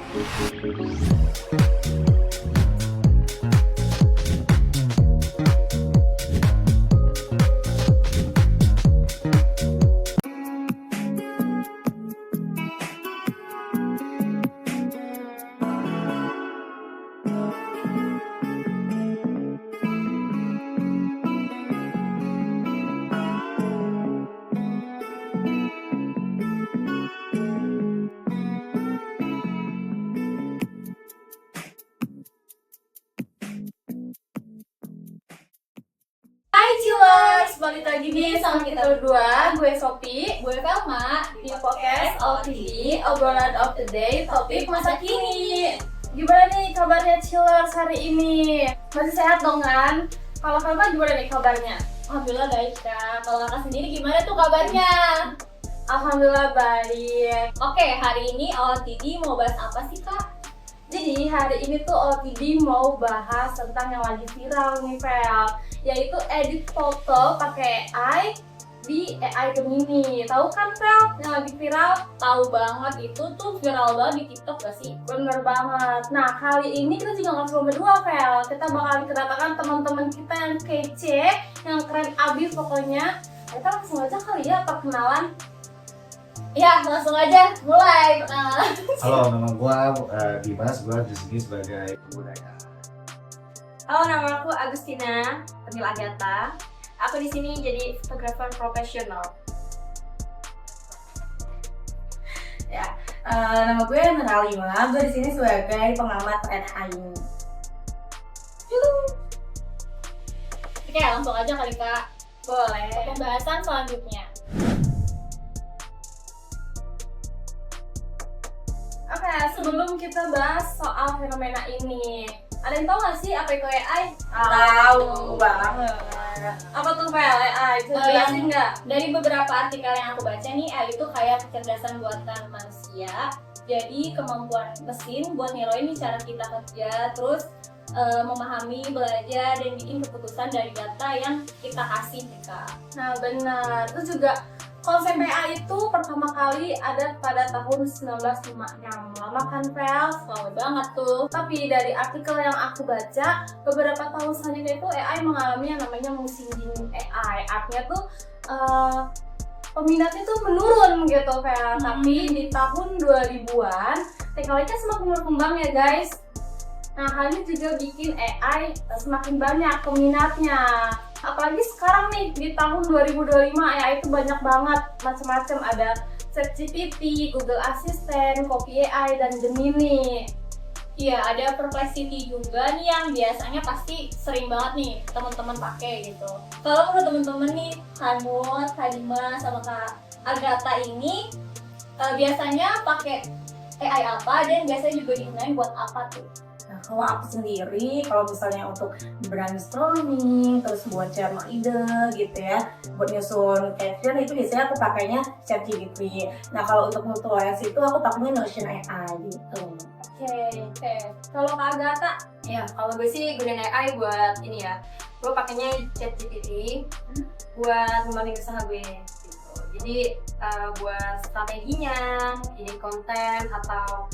Hai Chillers, balik lagi nih sama kita berdua. Gue Sophie, gue Velma di podcast OTD, obrolan of the day, topik masa kini. Gimana nih kabarnya Chillers hari ini? Masih sehat dong kan? Kalau Velma gimana nih kabarnya? Alhamdulillah baik Kak. Kalau Kakak sendiri gimana tuh kabarnya? Alhamdulillah baik. Oke, hari ini OTD mau bahas apa sih Kak? Jadi hari ini tuh OTD mau bahas tentang yang lagi viral nih Vel, yaitu edit foto pakai AI di AI Gemini. Tahu kan Vel yang lagi viral? Tahu banget, itu tuh viral banget di TikTok gak sih? Bener banget. Nah kali ini kita juga nggak cuma berdua Vel, kita bakal kedatangan teman-teman kita yang kece, yang keren abis pokoknya. Kita langsung aja kali ya perkenalan. Ya, langsung aja mulai perkenalan. Halo, nama gue Dimas, gue di sini sebagai pembudaya. Halo, nama aku Agustina, panggil Agatha. Aku di sini jadi fotografer profesional. Ya, nama gue Nuralima. Gue di sini sebagai pengamat NI. Oke, langsung aja kali Kak. Boleh. Ke pembahasan selanjutnya. Oke, sebelum kita bahas soal fenomena ini, ada yang tahu nggak sih apa itu AI? Tahu banget. Apa tuh Vel AI? Bisa jelasin nggak? Dari beberapa artikel yang aku baca nih, AI itu kayak kecerdasan buatan manusia. Jadi kemampuan mesin buat niruin cara kita kerja, terus memahami, belajar, dan bikin keputusan dari data yang kita kasih nih Kak. Nah benar, itu juga konsep AI itu pertama kali ada pada tahun 1956. Lama kan Vel? Lama banget tuh. Tapi dari artikel yang aku baca, beberapa tahun selanjutnya itu AI mengalami yang namanya musim AI. Artinya tuh peminatnya tuh menurun gitu Vel. Tapi di tahun 2000-an teknologinya semakin berkembang ya guys. Nah hal ini juga bikin AI semakin banyak peminatnya. Apalagi sekarang nih di tahun 2025 AI itu banyak banget macam-macam, ada ChatGPT, Google Assistant, Copy AI, dan Gemini. Iya, ada Perplexity juga nih yang biasanya pasti sering banget nih teman-teman pakai gitu. Kalau menurut teman-teman nih, Hanut, Kadima, sama Kak Agatha ini biasanya pakai AI apa dan biasanya juga digunakan buat apa tuh? Nah, kalau aku sendiri, kalau misalnya untuk brainstorming, terus buat share ide gitu ya, buat nyusun caption itu biasanya aku pakainya ChatGPT. Nah, kalau untuk nutulis itu aku pakainya Notion AI gitu. Oke. Kalau Kak Agatha, Ya, kalau gue sih gunain AI buat ini ya. Gue pakainya ChatGPT buat ngembangin usaha gue gitu. Jadi buat strateginya, ide konten atau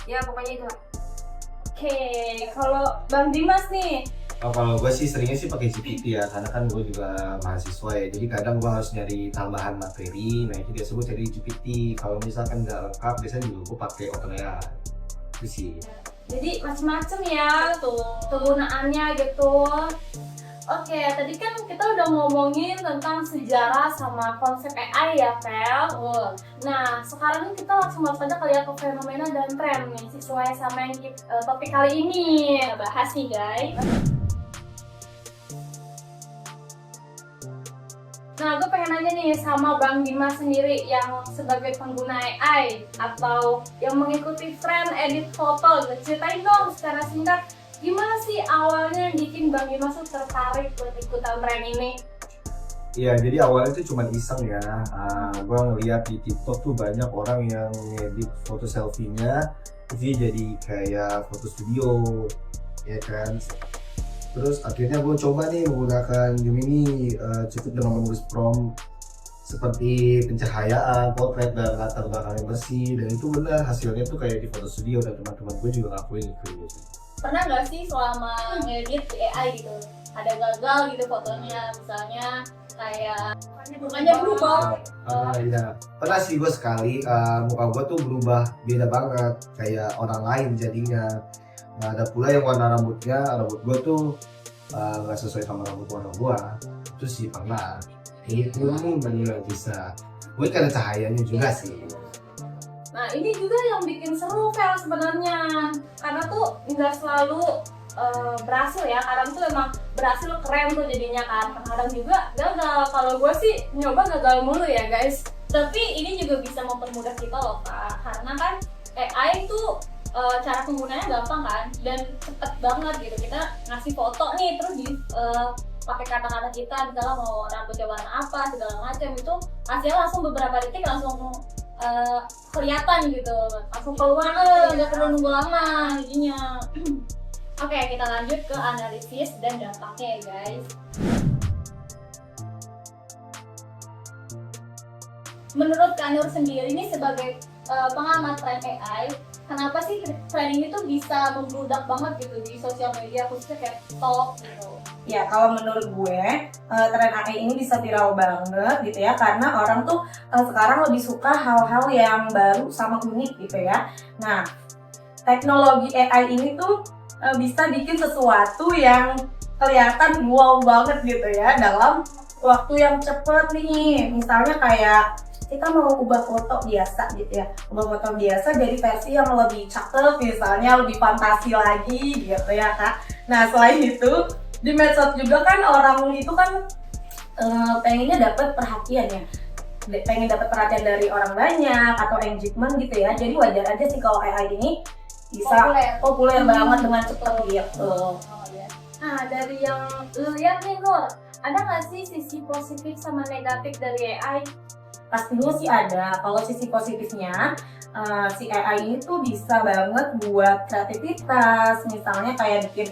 ya pokoknya itu. Oke, kalau Bang Dimas nih, Kalau gue sih seringnya sih pakai GPT ya, karena kan gue juga mahasiswa ya. Jadi kadang gue harus nyari tambahan materi. Nah itu biasa gue cari GPT. Kalau misalkan nggak lengkap, biasanya juga gue pakai OpenAI. Itu sih. jadi macam-macam ya tuh kegunaannya gitu. Oke, tadi kan kita udah ngomongin tentang sejarah sama konsep AI ya, Vel. Nah, sekarang kita langsung masuk aja kali ya ke fenomena dan tren nih, sesuai sama yang topik kali ini. Kita bahas nih guys. Nah, gue pengen nanya nih sama Bang Dimas sendiri yang sebagai pengguna AI atau yang mengikuti tren edit foto. Ceritain dong secara singkat, gimana sih awalnya yang bikin Bang Dimas tuh tertarik buat ikutan tren ini? Iya, jadi awalnya itu cuma iseng ya. Gue ngeliat di TikTok tuh banyak orang yang ngedit foto selfie-nya, terus dia jadi kayak foto studio, ya kan. Terus akhirnya gue coba nih menggunakan Gemini, cukup dengan menulis prompt seperti pencahayaan, potret dan latar belakang yang bersih, dan itu benar hasilnya tuh kayak di foto studio, dan teman-teman gue juga ngakuin itu gitu. Pernah nggak sih selama ngedit di AI gitu ada gagal gitu fotonya, misalnya kayak mukanya berubah? Iya, pernah sih gue sekali, muka gue tuh berubah beda banget kayak orang lain jadinya. Nah, ada pula yang warna rambut gue tuh nggak sesuai sama rambut warna gue. Itu sih pernah. Itu bener bisa. Gue kan ada cahayanya juga sih. Nah ini juga yang bikin seru Vel sebenarnya, karena tuh nggak selalu berhasil ya. Kadang tuh emang berhasil keren tuh jadinya kan, kadang juga gagal. Kalau gue sih nyoba gagal mulu ya guys. Tapi ini juga bisa mempermudah kita loh Kak, karena kan AI tuh cara penggunanya gampang kan dan cepet banget gitu. Kita ngasih foto nih terus di pakai kata-kata kita, misalnya mau rambutnya warna apa segala macam, itu hasilnya langsung beberapa detik langsung kelihatan gitu, langsung keluar, nggak perlu nunggu lama jadinya. Oke, kita lanjut ke analisis dan dampaknya ya guys. Menurut Kak Nur sendiri nih sebagai pengamat tren AI, kenapa sih tren ini tuh bisa membludak banget gitu di sosial media, khususnya kayak TikTok gitu? Ya, kalau menurut gue, tren AI ini bisa viral banget gitu ya, karena orang tuh sekarang lebih suka hal-hal yang baru sama unik gitu ya. Nah, teknologi AI ini tuh bisa bikin sesuatu yang kelihatan wow banget gitu ya, dalam waktu yang cepet nih. Misalnya kayak kita mau ubah foto biasa gitu ya, ubah foto biasa jadi versi yang lebih cakep, misalnya lebih fantasi lagi gitu ya Kak. Nah, selain itu di medsos juga kan orang itu kan pengennya dapat perhatian ya, pengen dapat perhatian dari orang banyak atau engagement gitu ya. Jadi wajar aja sih kalau AI ini bisa populer banget dengan cepat gitu. Nah dari yang lu lihat nih Nur, ada nggak sih sisi positif sama negatif dari AI? Pastinya sih ada. Kalau sisi positifnya, si AI ini tuh bisa banget buat kreativitas, misalnya kayak bikin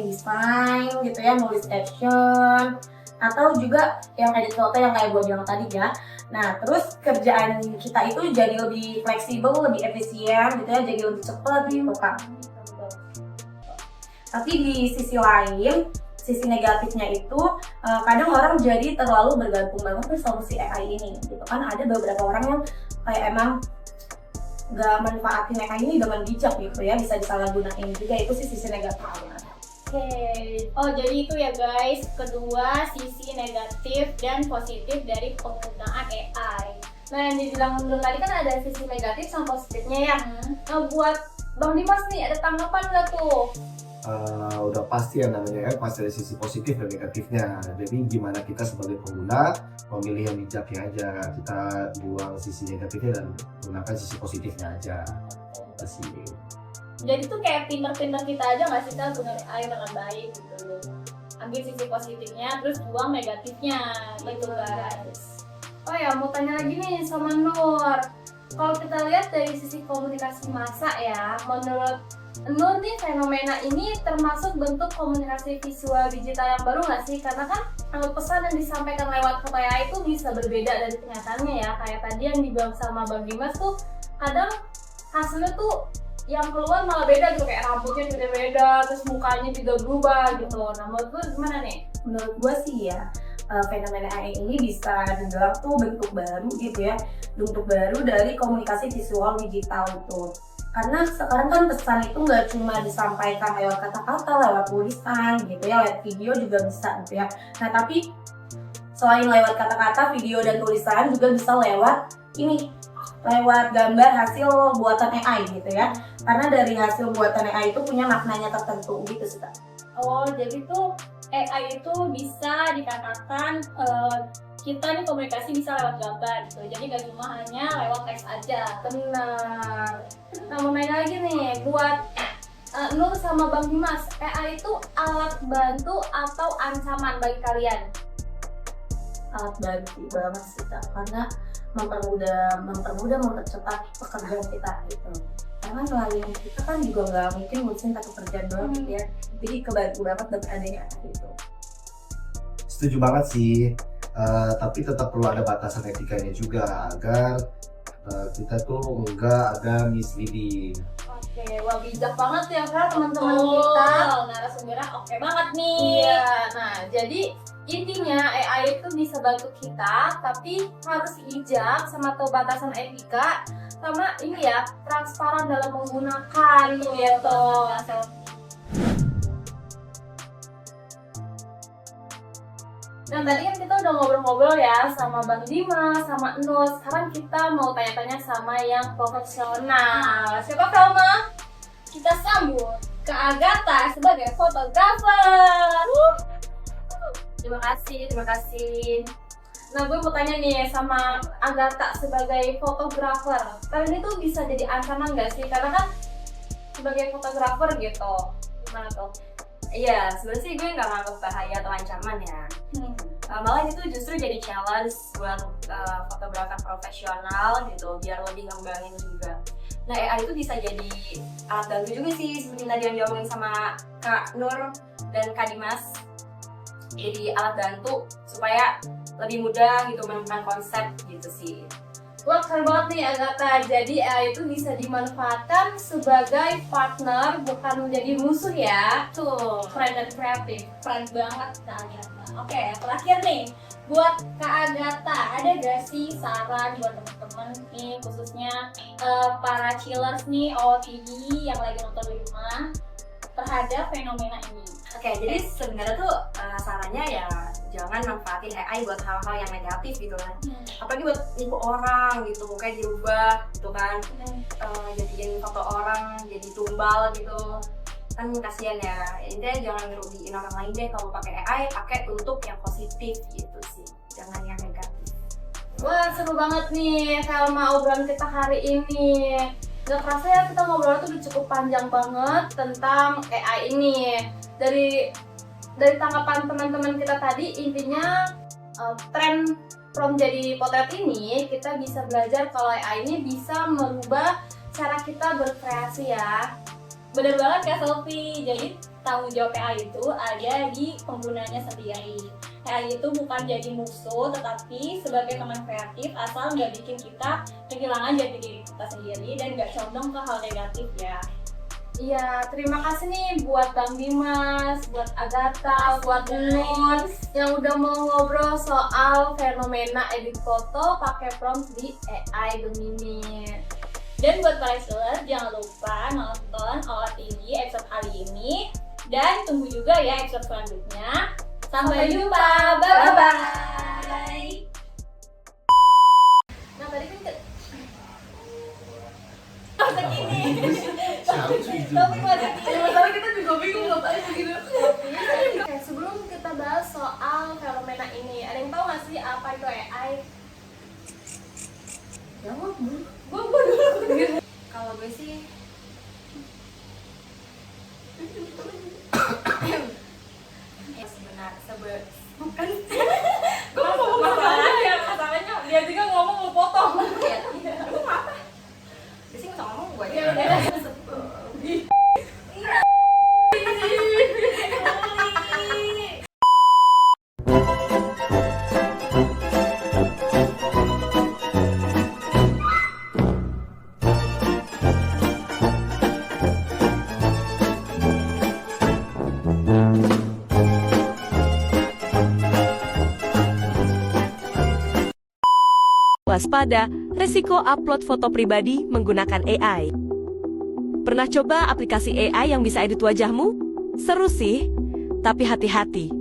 desain gitu ya, nulis caption, atau juga yang edit foto yang kayak gue bilang tadi ya. Nah, terus kerjaan kita itu jadi lebih fleksibel, lebih efisien gitu ya, jadi lebih cepat gitu kan. Tapi di sisi lain, sisi negatifnya itu kadang orang jadi terlalu bergantung banget nih sama si AI ini gitu kan. Ada beberapa orang yang kayak emang nggak manfaatin AI ini dengan bijak gitu ya, bisa disalahgunain juga. Itu sih sisi negatifnya. Oke, oh jadi itu ya guys, kedua sisi negatif dan positif dari penggunaan AI. Nah yang dibilang dulu tadi kan ada sisi negatif sama positifnya ya. Nah buat Bang Dimas nih ada tanggapan nggak tuh? Udah pasti ya namanya kan, pasti ada sisi positif dan negatifnya. Jadi gimana kita sebagai pengguna memilih yang bijaknya aja, kita buang sisi negatifnya dan gunakan sisi positifnya aja. Sih. Jadi tuh kayak pinter-pinter kita aja nggak sih kita gunain AI dengan baik gitu. Ambil sisi positifnya, terus buang negatifnya gitu guys. Oh ya mau tanya lagi nih sama Nur. Kalau kita lihat dari sisi komunikasi massa ya, menurut Nur nih fenomena ini termasuk bentuk komunikasi visual digital yang baru nggak sih? Karena kan pesan yang disampaikan lewat foto AI itu bisa berbeda dari kenyataannya ya. Kayak tadi yang dibilang sama Bang Dimas tuh kadang hasilnya tuh yang keluar malah beda gitu, kayak rambutnya juga beda, terus mukanya juga berubah gitu. Nah menurut gue gimana nih? Menurut gue sih ya, fenomena AI ini bisa dibilang tuh bentuk baru gitu ya, bentuk baru dari komunikasi visual digital itu. Karena sekarang kan pesan itu nggak cuma disampaikan lewat kata-kata, lewat tulisan gitu ya, lewat video juga bisa gitu ya. Nah tapi selain lewat kata-kata, video dan tulisan juga bisa lewat lewat gambar hasil buatan AI gitu ya. Karena dari hasil buatan AI itu punya maknanya tertentu gitu sih Kak. Oh jadi tuh AI itu bisa dikatakan kita nih komunikasi bisa lewat gambar gitu, jadi gak cuma hanya lewat teks aja. Benar. Nah mau nanya lagi nih buat Nur sama Bang Dimas, AI itu alat bantu atau ancaman bagi kalian? Alat bantu banget sih Kak, karena mempercepat pekerjaan kita gitu. Karena klien kita kan juga nggak mungkin ngurusin satu kerjaan doang gitu ya, jadi kebantu banget dengan adanya itu. Setuju banget sih. Tapi tetap perlu ada batasan etikanya juga agar kita tuh enggak ada misleading. Oke, wah bijak banget ya Fel teman-teman kita. Narasumbernya oke banget nih. Iya, nah jadi intinya AI itu bisa bantu kita, tapi harus bijak sama tahu batasan etika, sama ini ya transparan dalam menggunakan gitu. Dan tadi kan kita udah ngobrol-ngobrol ya sama Bang Dimas, sama Nus. Sekarang kita mau tanya-tanya sama yang profesional. Siapa Felma? Kita sambut ke Agatha sebagai fotografer. Terima kasih. Nah, gue mau tanya nih sama Agatha sebagai fotografer. Kalian itu bisa jadi ancaman nggak sih? Karena kan sebagai fotografer gitu. Gimana tuh? Iya, sebenarnya sih gue nggak nganggap bahaya atau ancaman ya. Malah itu justru jadi challenge buat fotografer profesional gitu, biar lebih ngembangin juga. Nah, AI itu bisa jadi alat bantu juga sih, seperti tadi yang diomongin sama Kak Nur dan Kak Dimas. Jadi alat bantu supaya lebih mudah gitu menemukan konsep gitu sih. Wah, keren banget nih Agatha. Jadi AI itu bisa dimanfaatkan sebagai partner, bukan menjadi musuh ya. Tuh, Keren dan kreatif. keren banget Kak Agatha. Oke, terakhir nih buat Kak Agatha, ada gak sih saran buat teman-teman nih, khususnya para chillers nih OOTD yang lagi nonton di rumah terhadap fenomena ini? Oke, jadi sebenarnya tuh sarannya ya jangan manfaatin AI buat hal-hal yang negatif gitu kan. Apalagi buat nipu orang gitu, kayak dirubah gitu kan. Jadiin foto orang jadi tumbal gitu. Kan kasihan ya. Intinya jangan ngerugiin orang lain deh. Kalau pakai AI, pakai untuk yang positif gitu sih. Jangan yang negatif. Wah, seru banget nih Felma obrolan kita hari ini. Gak kerasa ya kita ngobrol tuh udah cukup panjang banget tentang AI ini. Dari tanggapan teman-teman kita tadi, intinya tren from jadi potret ini kita bisa belajar kalau AI ini bisa merubah cara kita berkreasi ya. Bener banget Kak Sophie, jadi tanggung jawab AI itu ada di penggunanya sendiri. AI itu bukan jadi musuh, tetapi sebagai teman kreatif asal nggak bikin kita kehilangan jati diri kita sendiri dan nggak condong ke hal negatif ya. Iya, terima kasih nih buat Bang Dimas, buat Agatha, buat Nun yang udah mau ngobrol soal fenomena edit foto pakai prompt di AI Gemini. Dan buat para listener, jangan lupa nonton OOTD episode kali ini dan tunggu juga ya episode selanjutnya. Sampai jumpa, bye-bye. Nah, tadi kan Tapi masih masalah kita juga bingung ngapain begini. Oke, sebelum kita bahas soal fenomena ini, ada yang tahu nggak sih apa itu AI? Jawab, Bu. Gue dulu. Kalau gue sih bukan Gue mau ngomong masalahnya dia juga ngomong lu potong. ya. Lu apa? Dia sih nggak usah ngomong gue Ya aja. udah. Waspada, resiko upload foto pribadi menggunakan AI. Pernah coba aplikasi AI yang bisa edit wajahmu? Seru sih, tapi hati-hati.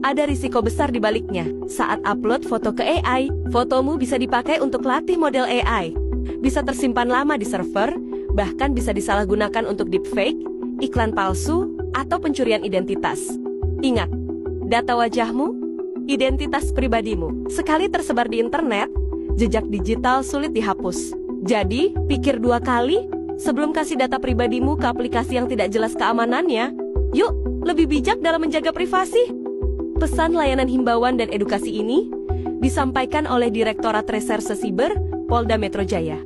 Ada risiko besar di baliknya. Saat upload foto ke AI, fotomu bisa dipakai untuk latih model AI. Bisa tersimpan lama di server, bahkan bisa disalahgunakan untuk deepfake, iklan palsu, atau pencurian identitas. Ingat, data wajahmu, identitas pribadimu, sekali tersebar di internet, jejak digital sulit dihapus. Jadi, pikir 2 kali sebelum kasih data pribadimu ke aplikasi yang tidak jelas keamanannya. Yuk, lebih bijak dalam menjaga privasi. Pesan layanan himbauan dan edukasi ini disampaikan oleh Direktorat Reserse Siber Polda Metro Jaya.